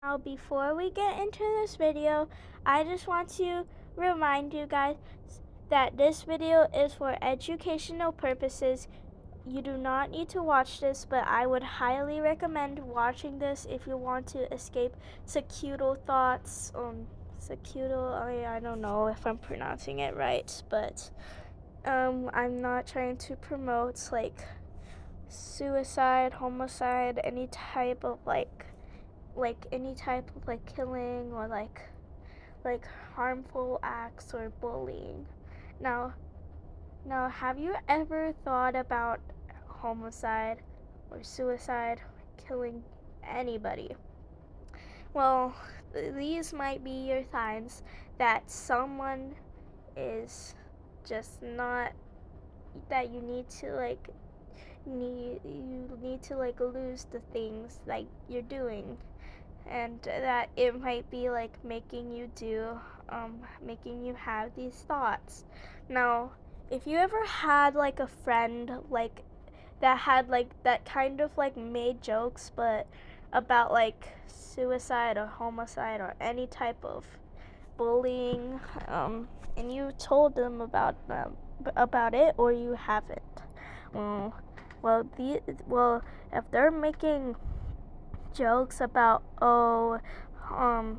Now, before we get into this video, I just want to remind you guys that this video is for educational purposes. You do not need to watch this, but I would highly recommend watching this if you want to escape suicidal thoughts. Suicidal, I don't know if I'm pronouncing it right, but I'm not trying to promote like suicide, homicide, any type of any type of killing or like harmful acts or bullying. Now now have you ever thought about homicide or suicide or killing anybody? Well, these might be your signs that someone is just not, that you need to lose the things like you're doing, and that it might be like making you have these thoughts. Now, if you ever had like a friend that had that kind of made jokes but about suicide or homicide or any type of bullying, and you told them about it, or you haven't, well, if they're making jokes about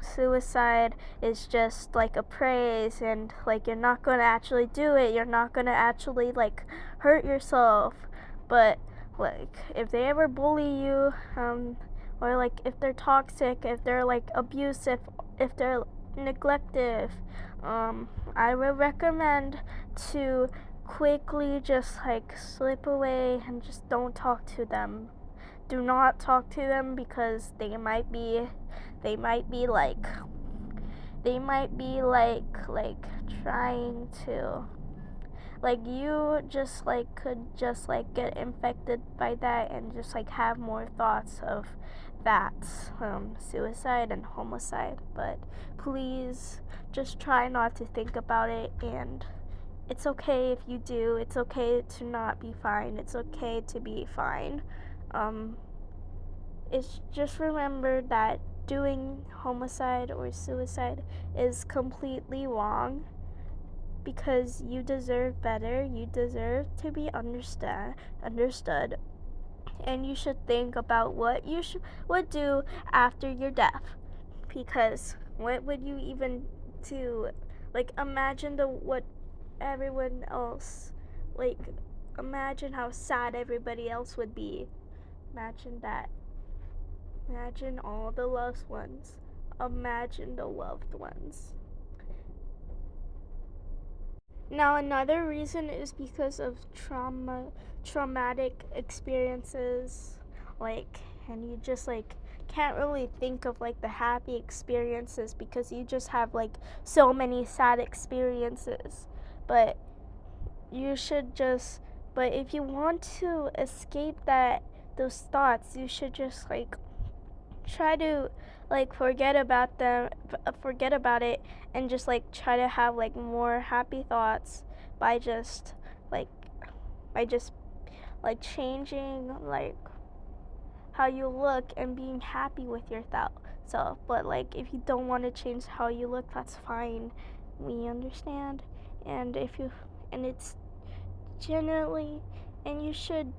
suicide is just like a praise, and you're not gonna actually do it, you're not gonna actually hurt yourself, but if they ever bully you, or if they're toxic, if they're abusive, if they're neglective, I would recommend to quickly just slip away and just don't talk to them. Do not talk to them, because they might be trying to, you just could just get infected by that and just have more thoughts of that, suicide and homicide. But please just try not to think about it, and it's okay if you do. It's okay to not be fine. It's okay to be fine. It's just remember that doing homicide or suicide is completely wrong, because you deserve better. You deserve to be understood, and you should think about what you would do after your death. Because what would you even do? Imagine what everyone else, like imagine how sad everybody else would be. Imagine that. Imagine all the loved ones. Imagine the loved ones. Now, another reason is because of traumatic experiences, and you just can't really think of the happy experiences, because you just have so many sad experiences. But you should just, but if you want to escape those thoughts, you should just try to forget about it, and just try to have more happy thoughts by just like by just changing how you look and being happy with yourself. But if you don't want to change how you look, that's fine. We understand. And if you and it's generally and you should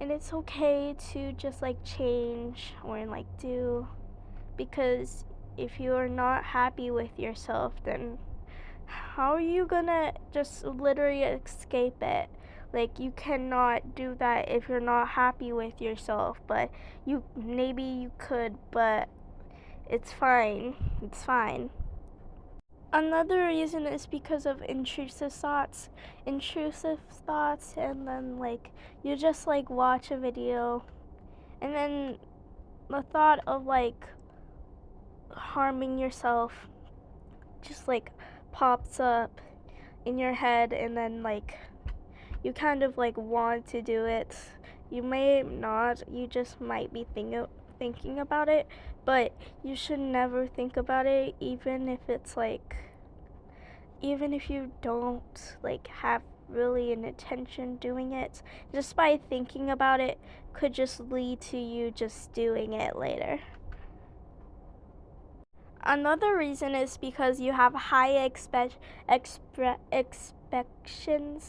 and it's okay to just change or do, because if you are not happy with yourself, then how are you gonna just literally escape it? You cannot do that if you're not happy with yourself. But maybe you could, but it's fine. It's fine. Another reason is because of intrusive thoughts. And then you just watch a video, and then the thought of harming yourself just pops up in your head, and then you kind of want to do it. You may not, you just might be thinking about it, but you should never think about it, even if it's even if you don't have really an intention doing it. Just by thinking about it could just lead to you just doing it later. Another reason is because you have high expectations,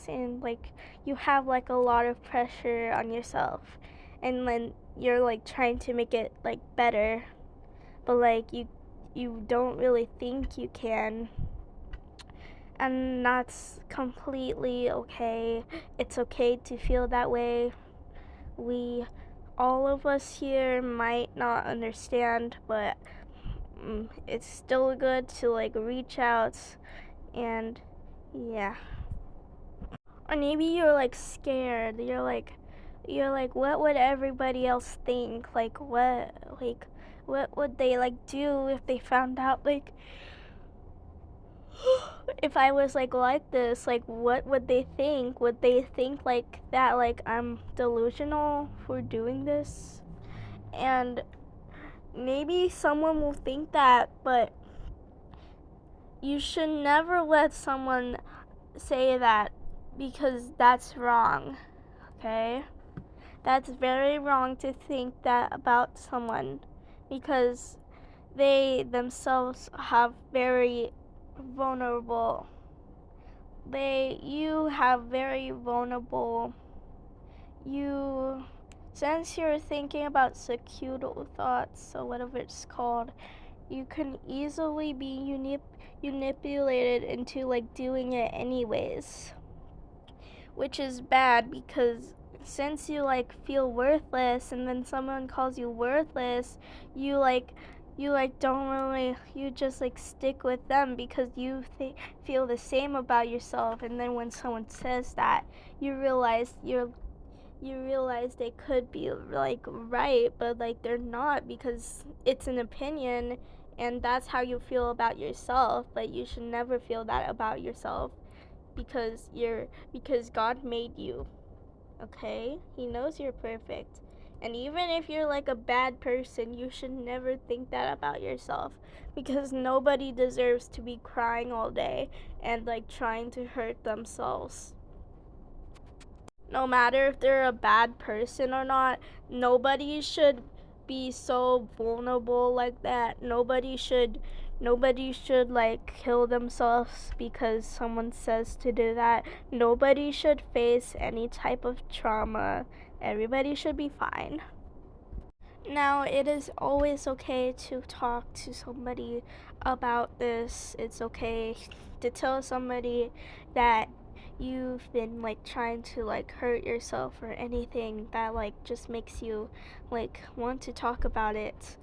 and like you have like a lot of pressure on yourself, and then you're like trying to make it like better, but like you don't really think you can. And that's completely okay. It's okay to feel that way. We, all of us here, might not understand, but it's still good to like reach out, and yeah. Or maybe you're like scared. You're like what would everybody else think? What would they like do if they found out like if I was like this, like what would they think? Would they think like that like I'm delusional for doing this? And maybe someone will think that, but you should never let someone say that, because that's wrong, okay? That's very wrong to think that about someone, because they themselves have very vulnerable you have very vulnerable you since you're thinking about suicidal thoughts or whatever it's called, you can easily be manipulated into like doing it anyways, which is bad, because since you like feel worthless and then someone calls you worthless, you don't really, you just like stick with them because you feel the same about yourself, and then when someone says that, you realize they could be like right, but like they're not, because it's an opinion and that's how you feel about yourself, but you should never feel that about yourself, because God made you, okay? He knows you're perfect. And even if you're like a bad person, you should never think that about yourself, because nobody deserves to be crying all day and like trying to hurt themselves. No matter if they're a bad person or not, nobody should be so vulnerable like that. Nobody should like kill themselves because someone says to do that. Nobody should face any type of trauma. Everybody should be fine. Now, it is always okay to talk to somebody about this. It's okay to tell somebody that you've been like trying to like hurt yourself or anything that like just makes you like want to talk about it,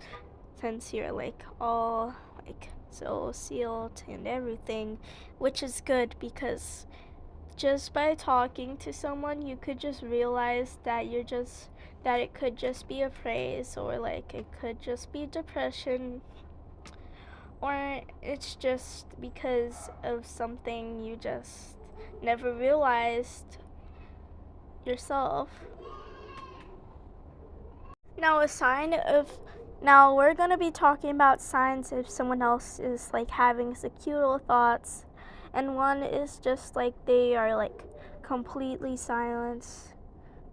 since you're like all like so sealed and everything, which is good, because just by talking to someone, you could just realize that it could just be a phrase, or like it could just be depression, or it's just because of something you just never realized yourself. Now, now we're going to be talking about signs if someone else is like having suicidal thoughts, and one is just like they are like completely silent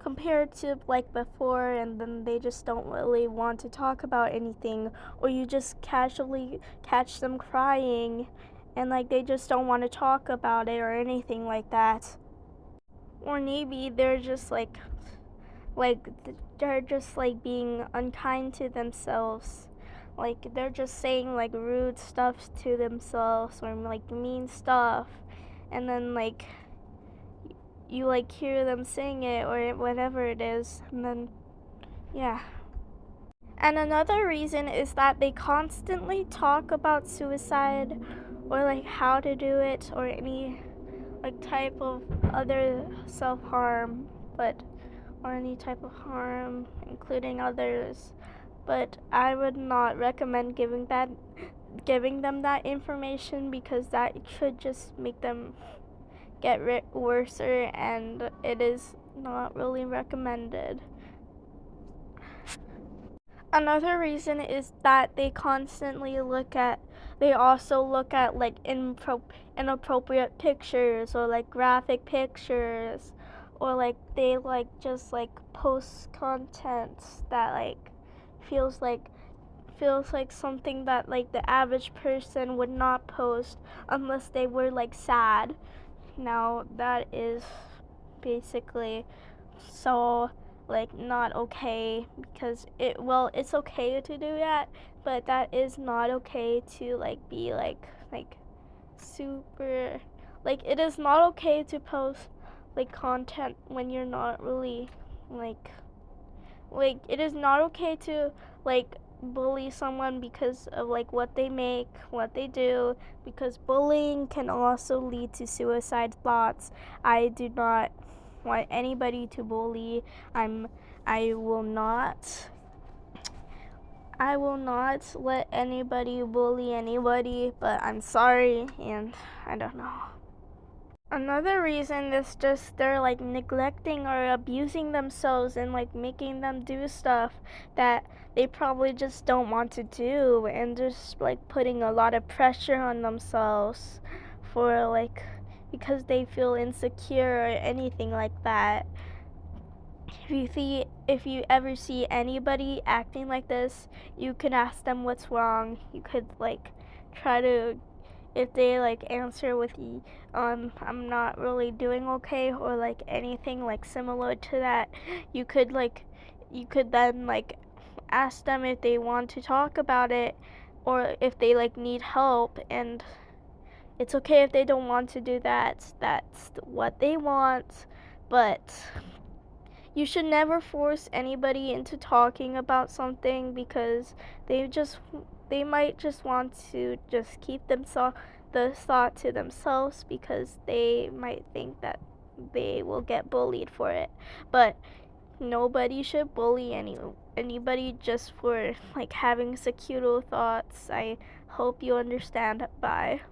compared to like before, and then they just don't really want to talk about anything, or you just casually catch them crying and like they just don't want to talk about it or anything like that. Or maybe like they're just like being unkind to themselves, like they're just saying like rude stuff to themselves or like mean stuff, and then like you like hear them saying it or whatever it is, and then yeah. And another reason is that they constantly talk about suicide, or like how to do it, or any like type of other self-harm, but or any type of harm, including others. But I would not recommend giving them that information, because that could just make them get worse, and it is not really recommended. Another reason is that they also look at like inappropriate pictures, or like graphic pictures, or like they like just like post content that like feels like feels like something that like the average person would not post unless they were like sad. Now that is basically so like not okay, because it's okay to do that, but that is not okay to like be like super, like it is not okay to post like content when you're not really like it is not okay to like bully someone because of like what they make, what they do, because bullying can also lead to suicide thoughts. I do not want anybody to bully. I will not I will not let anybody bully anybody, but I'm sorry, and I don't know. Another reason is just they're like neglecting or abusing themselves and like making them do stuff that they probably just don't want to do, and just like putting a lot of pressure on themselves for like because they feel insecure or anything like that. If you ever see anybody acting like this, you can ask them what's wrong. You could like try to, if they like answer with I'm not really doing okay, or like anything like similar to that, you could then like ask them if they want to talk about it, or if they like need help. And it's okay if they don't want to do that. That's what they want. But you should never force anybody into talking about something, because they might just want to just keep themselves the thought to themselves, because they might think that they will get bullied for it. But nobody should bully anybody just for like having suicidal thoughts. I hope you understand. Bye.